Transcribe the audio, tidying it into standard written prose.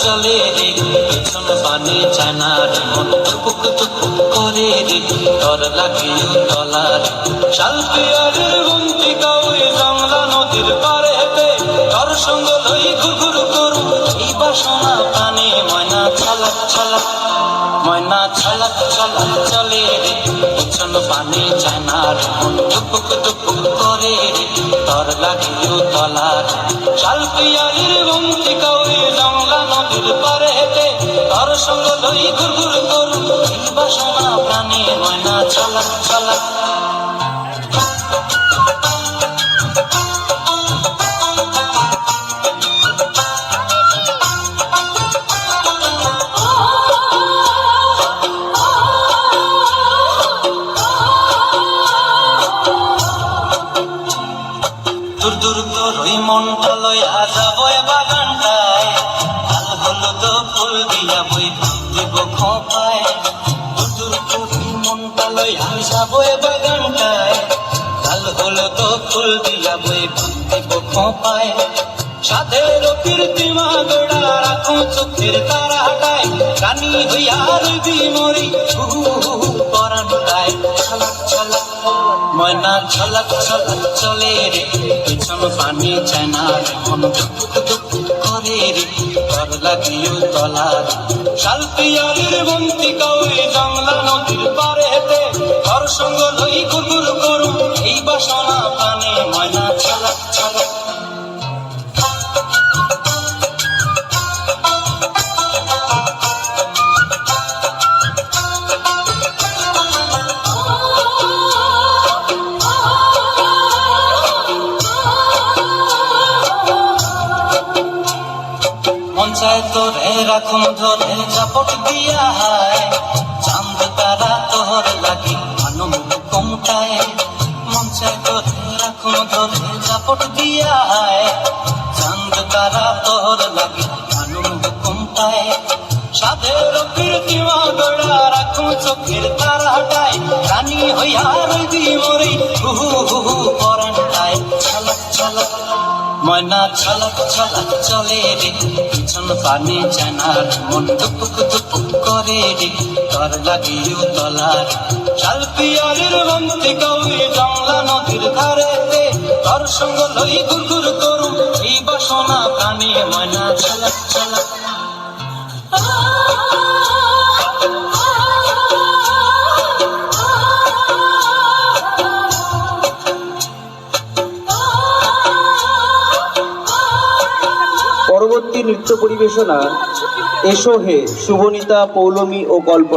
চলে রে পিছন পানে চায় না রে মন টুপুক টুপুক করে রে তর লাগে তলা রে শাল পিয়ারের বন্তি কাউয়ে জংলা নদীর পারে হেঁটে তর সঙ্গ লই ঘুরঘুর করু এই বাসনা পানে ময়না ছালাক ছালাক ময়না ছালাক ছালাক চলে রে পিছন পানে চায় না রে মন টুপুক টুপুক করে রে তর লাগে তলা রে শাল পিয়ারের বন্তি কাউয়ে জংলা নদীর পারে হেঁটে তর সঙ্গ লই ঘুরঘুর করু এই বাসনা প্রাণে ময়না ছালাক ছালাক দূর দূর তোর ওই মনটা লইয়া যাবো বাগানটায় লাল হলুদ ফুল দিয়া বই দিব খোঁপায় দূর দূর তোর ওই মনটা লইয়া যাবো বাগানটায় লাল হলুদ ফুল দিয়া বই দিব খোঁপায় সাধের কীর্তিমা গোড়া রাখো চোখের তারা হাটায় রানী হইয়া রবি মরি পরানটায় ছলক ছলক ময়না ছলক ছলক চলে রে পিছন পানি চায় না রে মন টুক টুক করে রে তর লাগিও তলা রে শাল পিয়ারের বন্তি কাউয়ে জংলা নদীর পারে হেঁটে তর সঙ্গ লই ঘুরঘুর করু এই বাসনা পানে ময়না ছলক ছলক মন চায় তোরে রাখুন ধরে চাপট দিয়া হায় চাঁদ তারা তোর লাগি আনন্দ কমটায় মন চায় তোরে রাখুন ধরে চাপট দিয়া হায় চাঁদ তারা তোর লাগি আনন্দ কমটায় সাধের কীর্তিমা গোড়া রাখুন চোখের তারা হাটায় রানী হইয়া রবি মরি হুহু হুহু পরানটায় ছলক ছলক ময়না ছলক ছলক চলে রে পিছন পানে চায় না রে মন টুপুক টুপুক করে রে তর লাগিও তলা রে শাল পিয়ারের বন্তি কাউয়ে জংলা নদীর ধারে রে তর সঙ্গ লই ঘুরঘুর করু এই বাসনা প্রাণে ময়না ছলক ছলক পরবর্তী নৃত্য পরিবেশনা এসো হে শুভনীতা, পৌলমী ও কল্পনা।